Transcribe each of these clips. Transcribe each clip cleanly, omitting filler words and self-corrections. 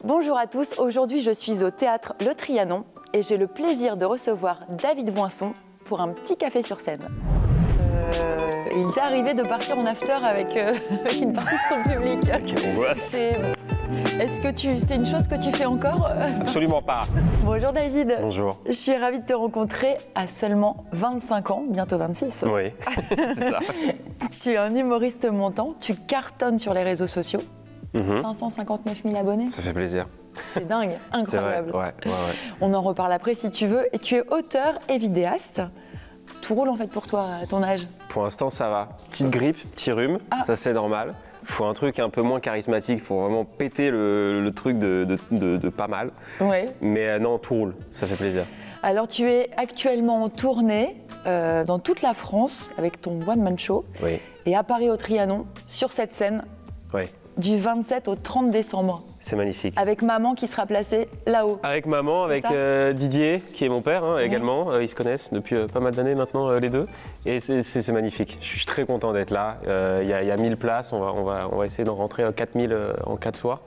Bonjour à tous, aujourd'hui je suis au théâtre Le Trianon et j'ai le plaisir de recevoir David Voinson pour un petit café sur scène. Il t'est arrivé de partir en after avec une partie de ton public. Quelle angoisse! Est-ce que c'est une chose que tu fais encore? Absolument pas. Bonjour David. Bonjour. Je suis ravie de te rencontrer à seulement 25 ans, bientôt 26. Oui, c'est ça. Tu es un humoriste montant, tu cartonnes sur les réseaux sociaux. 559 000 abonnés. Ça fait plaisir. C'est dingue, incroyable. C'est vrai, ouais. On en reparle après si tu veux. Et tu es auteur et vidéaste. Tout roule en fait pour toi à ton âge? Pour l'instant, ça va. Petite grippe, petit rhume, ça c'est normal. Faut un truc un peu moins charismatique pour vraiment péter le truc de pas mal. Ouais. Mais non, tout roule, ça fait plaisir. Alors tu es actuellement en tournée dans toute la France avec ton one-man show. Oui. Et à Paris au Trianon, sur cette scène, Oui. du 27 au 30 décembre. C'est magnifique. Avec maman qui sera placée là-haut. Avec maman, avec Didier, qui est mon père également. Ils se connaissent depuis pas mal d'années maintenant, les deux. Et c'est magnifique. Je suis très content d'être là. Il y a 1000 places. On va essayer d'en rentrer 4000 en 4 soirs.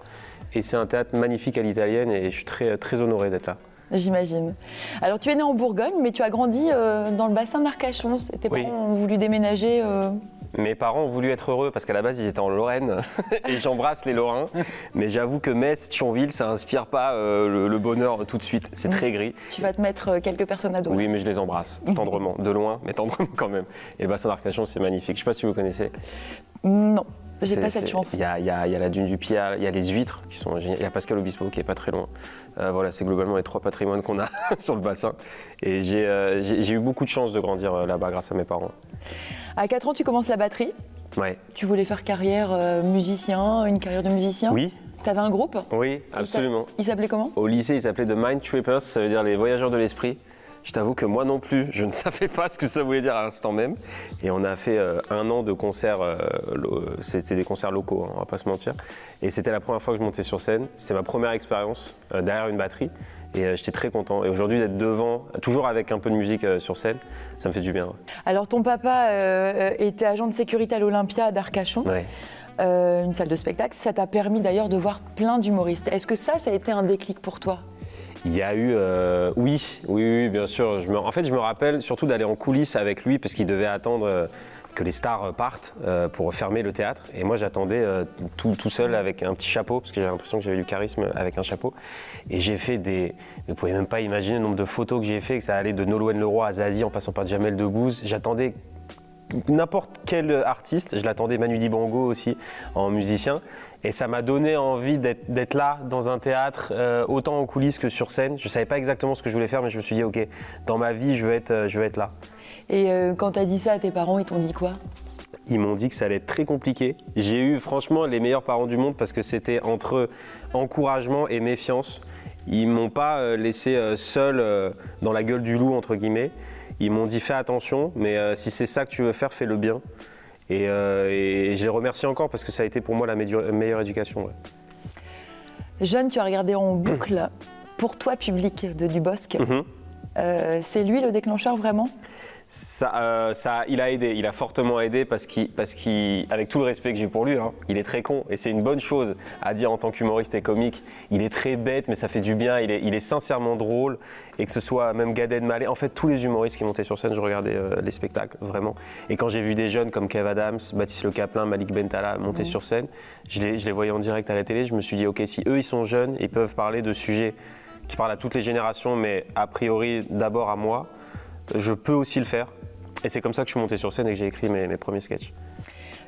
Et c'est un théâtre magnifique à l'italienne et je suis très honoré d'être là. J'imagine. Alors tu es né en Bourgogne, mais tu as grandi dans le bassin d'Arcachon. Tes parents ont voulu déménager Mes parents ont voulu être heureux parce qu'à la base ils étaient en Lorraine et j'embrasse les Lorrains. Mais j'avoue que Metz, Thionville, ça inspire pas le bonheur tout de suite. C'est très gris. Tu vas te mettre quelques personnes à dos. Oui, mais je les embrasse tendrement, de loin, mais tendrement quand même. Et le bassin d'Arcachon, c'est magnifique. Je sais pas si vous connaissez. Non. J'ai pas cette chance. Il y a la dune du Pial, il y a les huîtres qui sont géniales, il y a Pascal Obispo qui est pas très loin. Voilà, c'est globalement les 3 patrimoines qu'on a sur le bassin. Et j'ai eu beaucoup de chance de grandir là-bas grâce à mes parents. À 4 ans, tu commences la batterie. Ouais. Tu voulais faire carrière musicien, une carrière de musicien? Oui. Tu avais un groupe? Oui, absolument. Il s'appelait comment? Au lycée, il s'appelait The Mind Trippers, ça veut dire les voyageurs de l'esprit. Je t'avoue que moi non plus, je ne savais pas ce que ça voulait dire à l'instant même. Et on a fait 1 an de concerts, c'était des concerts locaux, on va pas se mentir. Et c'était la première fois que je montais sur scène. C'était ma première expérience derrière une batterie. Et j'étais très content. Et aujourd'hui, d'être devant, toujours avec un peu de musique sur scène, ça me fait du bien. Alors, ton papa était agent de sécurité à l'Olympia d'Arcachon. Ouais. Une salle de spectacle. Ça t'a permis d'ailleurs de voir plein d'humoristes. Est-ce que ça a été un déclic pour toi? Il y a eu, oui, bien sûr. En fait, je me rappelle surtout d'aller en coulisses avec lui parce qu'il devait attendre que les stars partent pour fermer le théâtre. Et moi, j'attendais tout seul avec un petit chapeau parce que j'avais l'impression que j'avais du charisme avec un chapeau. Et j'ai fait vous ne pouvez même pas imaginer le nombre de photos que j'ai fait, que ça allait de Nolwenn Leroy à Zazie en passant par Jamel Debbouze. J'attendais n'importe quel artiste, je l'attendais Manu Dibango aussi en musicien et ça m'a donné envie d'être là dans un théâtre autant en coulisses que sur scène. Je ne savais pas exactement ce que je voulais faire mais je me suis dit ok, dans ma vie je veux être là. Et quand tu as dit ça à tes parents, ils t'ont dit quoi? Ils m'ont dit que ça allait être très compliqué. J'ai eu franchement les meilleurs parents du monde parce que c'était entre encouragement et méfiance. Ils ne m'ont pas laissé seul dans la gueule du loup entre guillemets. Ils m'ont dit fais attention, mais si c'est ça que tu veux faire, fais-le bien. Et je les remercie encore parce que ça a été pour moi la meilleure éducation. Ouais. Jeune, tu as regardé en boucle Pour toi, public de Dubosc. C'est lui le déclencheur vraiment? Il a aidé, il a fortement aidé parce qu'avec tout le respect que j'ai pour lui, il est très con et c'est une bonne chose à dire en tant qu'humoriste et comique. Il est très bête mais ça fait du bien, il est sincèrement drôle et que ce soit même Gad Elmaleh, en fait tous les humoristes qui montaient sur scène, je regardais les spectacles vraiment. Et quand j'ai vu des jeunes comme Kev Adams, Baptiste Le Caplin, Malik Bentala monter sur scène, je les voyais en direct à la télé, je me suis dit ok, si eux ils sont jeunes, ils peuvent parler de sujets qui parlent à toutes les générations mais a priori d'abord à moi, je peux aussi le faire. Et c'est comme ça que je suis monté sur scène et que j'ai écrit mes premiers sketchs.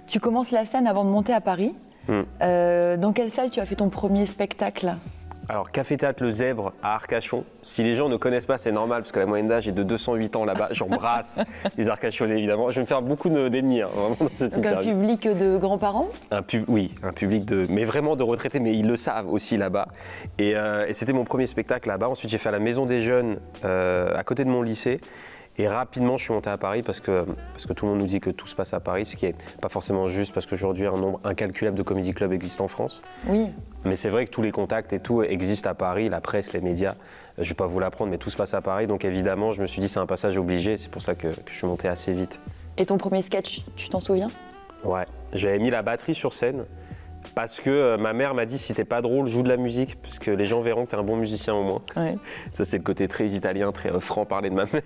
Tu commences la scène avant de monter à Paris. Dans quelle salle tu as fait ton premier spectacle? Alors, Café Théâtre Le Zèbre à Arcachon. Si les gens ne connaissent pas, c'est normal parce que la moyenne d'âge est de 208 ans là-bas. J'embrasse les Arcachonnais évidemment. Je vais me faire beaucoup d'ennemis vraiment dans cette interview. Un public de grands-parents? Oui, un public mais vraiment de retraités, mais ils le savent aussi là-bas. Et c'était mon premier spectacle là-bas. Ensuite, j'ai fait à la Maison des Jeunes à côté de mon lycée. Et rapidement, je suis monté à Paris parce que tout le monde nous dit que tout se passe à Paris, ce qui n'est pas forcément juste parce qu'aujourd'hui, un nombre incalculable de comédie clubs existe en France. Oui. Mais c'est vrai que tous les contacts et tout existent à Paris, la presse, les médias. Je ne vais pas vous l'apprendre, mais tout se passe à Paris. Donc évidemment, je me suis dit c'est un passage obligé. C'est pour ça que je suis monté assez vite. Et ton premier sketch, tu t'en souviens? Ouais, j'avais mis la batterie sur scène. Parce que ma mère m'a dit, si t'es pas drôle, joue de la musique, parce que les gens verront que t'es un bon musicien au moins. Ouais. Ça, c'est le côté très italien, très franc-parler de ma mère.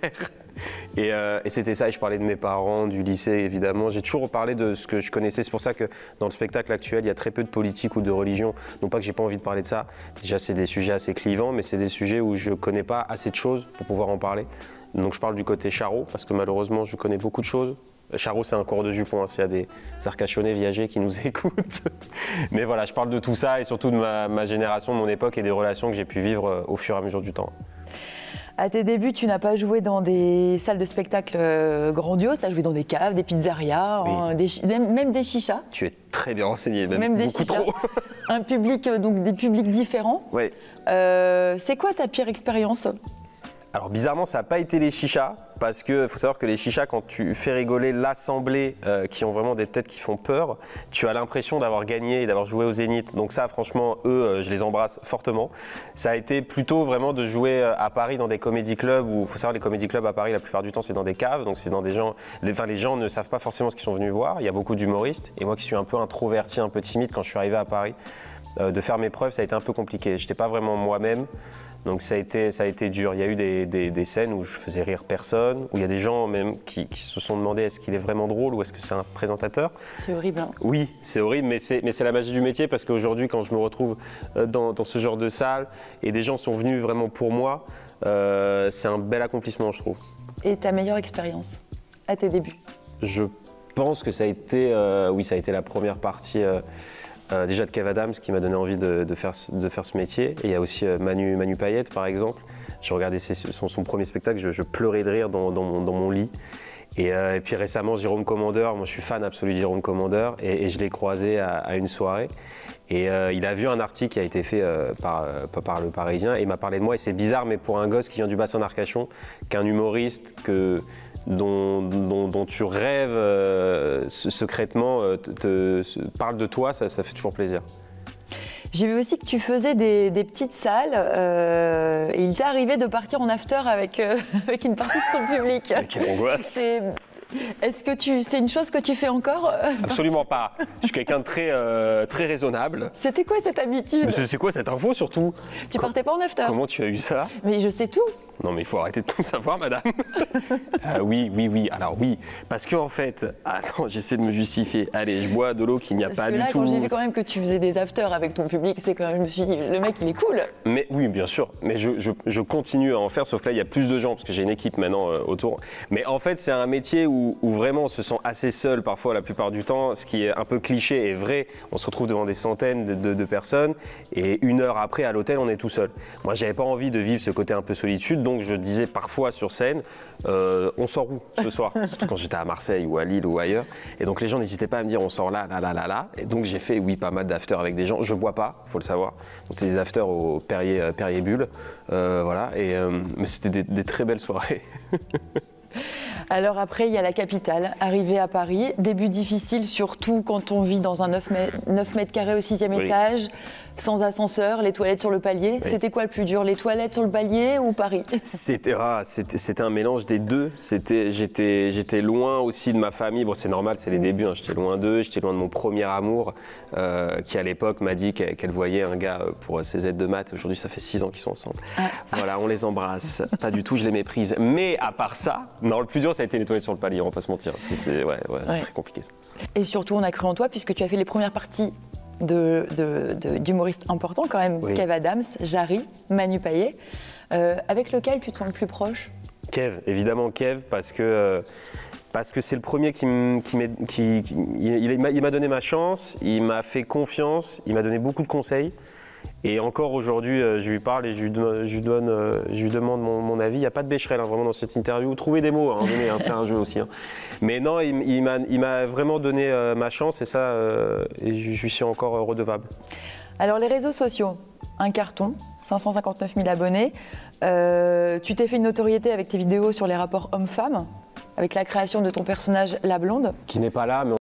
Et c'était ça, et je parlais de mes parents, du lycée, évidemment. J'ai toujours parlé de ce que je connaissais. C'est pour ça que dans le spectacle actuel, il y a très peu de politique ou de religion. Non pas que j'ai pas envie de parler de ça. Déjà, c'est des sujets assez clivants, mais c'est des sujets où je connais pas assez de choses pour pouvoir en parler. Donc je parle du côté charreau, parce que malheureusement, je connais beaucoup de choses. Charreau, c'est un cours de jupon, hein, s'il y a des Arcachonnais viagers qui nous écoutent. Mais voilà, je parle de tout ça et surtout de ma génération, de mon époque et des relations que j'ai pu vivre au fur et à mesure du temps. À tes débuts, tu n'as pas joué dans des salles de spectacle grandioses, tu as joué dans des caves, des pizzerias, Oui. même des chichas. Tu es très bien renseigné, Même des beaucoup chichas. trop. Un public, donc des publics différents. Oui. C'est quoi ta pire expérience? Alors bizarrement, ça n'a pas été les chichas, parce qu'il faut savoir que les chichas, quand tu fais rigoler l'assemblée qui ont vraiment des têtes qui font peur, tu as l'impression d'avoir gagné et d'avoir joué au Zénith. Donc ça, franchement, eux, je les embrasse fortement. Ça a été plutôt vraiment de jouer à Paris dans des comédie clubs, où il faut savoir les comédie clubs à Paris, la plupart du temps, c'est dans des caves, donc c'est dans des gens... les gens ne savent pas forcément ce qu'ils sont venus voir, il y a beaucoup d'humoristes, et moi qui suis un peu introverti, un peu timide, quand je suis arrivé à Paris, de faire mes preuves, ça a été un peu compliqué. Je n'étais pas vraiment moi-même. Donc ça a été dur. Il y a eu des scènes où je faisais rire personne, où il y a des gens même qui se sont demandé est-ce qu'il est vraiment drôle ou est-ce que c'est un présentateur. C'est horrible. Hein. Oui, c'est horrible, mais c'est la magie du métier parce qu'aujourd'hui, quand je me retrouve dans ce genre de salle et des gens sont venus vraiment pour moi, c'est un bel accomplissement, je trouve. Et ta meilleure expérience à tes débuts? Je pense que ça a été, oui, ça a été la première partie. Déjà de Kev Adams qui m'a donné envie de faire ce métier. Et il y a aussi Manu Payette par exemple. Je regardais son premier spectacle, je pleurais de rire dans mon lit. Et puis récemment Jérôme Commandeur, moi je suis fan absolu de Jérôme Commandeur et je l'ai croisé à une soirée. Et il a vu un article qui a été fait par Le Parisien et il m'a parlé de moi. Et c'est bizarre, mais pour un gosse qui vient du bassin d'Arcachon, qu'un humoriste dont tu rêves secrètement parle de toi, ça fait toujours plaisir. J'ai vu aussi que tu faisais des petites salles et il t'est arrivé de partir en after avec une partie de ton public. Quelle angoisse! Est-ce que c'est une chose que tu fais encore? Absolument pas. Je suis quelqu'un de très raisonnable. C'était quoi cette habitude? Mais c'est quoi cette info surtout? Tu partais pas en after? Comment tu as eu ça? Mais je sais tout. Non mais il faut arrêter de tout savoir, madame. Oui. Alors oui, parce qu'en fait, attends, j'essaie de me justifier. Allez, je bois de l'eau qu'il n'y a pas du tout. Quand j'ai vu quand même que tu faisais des afters avec ton public, c'est quand même, je me suis dit, le mec il est cool. Mais oui, bien sûr. Mais je continue à en faire, sauf que là il y a plus de gens parce que j'ai une équipe maintenant autour. Mais en fait, c'est un métier où vraiment on se sent assez seul parfois la plupart du temps, ce qui est un peu cliché et vrai. On se retrouve devant des centaines de personnes et une heure après à l'hôtel, on est tout seul. Moi, j'avais pas envie de vivre ce côté un peu solitude. Donc je disais parfois sur scène, on sort où ce soir? Surtout quand j'étais à Marseille ou à Lille ou ailleurs. Et donc les gens n'hésitaient pas à me dire on sort là. Et donc j'ai fait oui pas mal d'afters avec des gens. Je bois pas, faut le savoir. Donc c'est des afters au Perrier Bulle, voilà. Mais c'était des très belles soirées. Alors après, il y a la capitale, arrivée à Paris. Début difficile, surtout quand on vit dans un 9 mètres carrés au 6e étage, sans ascenseur, les toilettes sur le palier. Oui. C'était quoi le plus dur, les toilettes sur le palier ou Paris? C'était un mélange des deux. J'étais loin aussi de ma famille. Bon, c'est normal, c'est les débuts. Hein. J'étais loin d'eux, j'étais loin de mon premier amour, qui à l'époque m'a dit qu'elle voyait un gars pour ses aides de maths. Aujourd'hui, ça fait 6 ans qu'ils sont ensemble. Voilà, on les embrasse. Pas du tout, je les méprise. Mais à part ça, non, le plus dur, ça a été les toilettes sur le palier, on va pas se mentir. C'est très compliqué. Ça. Et surtout, on a cru en toi puisque tu as fait les premières parties d'humoristes importants quand même, oui. Kev Adams, Jarry, Manu Payet, avec lequel tu te sens le plus proche? Kev, évidemment Kev, parce que c'est le premier il m'a donné ma chance, il m'a fait confiance, il m'a donné beaucoup de conseils. Et encore aujourd'hui, je lui parle et je lui demande mon avis. Il n'y a pas de bécherel vraiment dans cette interview. Trouvez des mots, c'est un jeu aussi. Hein. Mais non, il m'a vraiment donné ma chance et ça, et je lui suis encore redevable. Alors les réseaux sociaux, un carton, 559 000 abonnés. Tu t'es fait une notoriété avec tes vidéos sur les rapports hommes-femmes, avec la création de ton personnage La Blonde. Qui n'est pas là, mais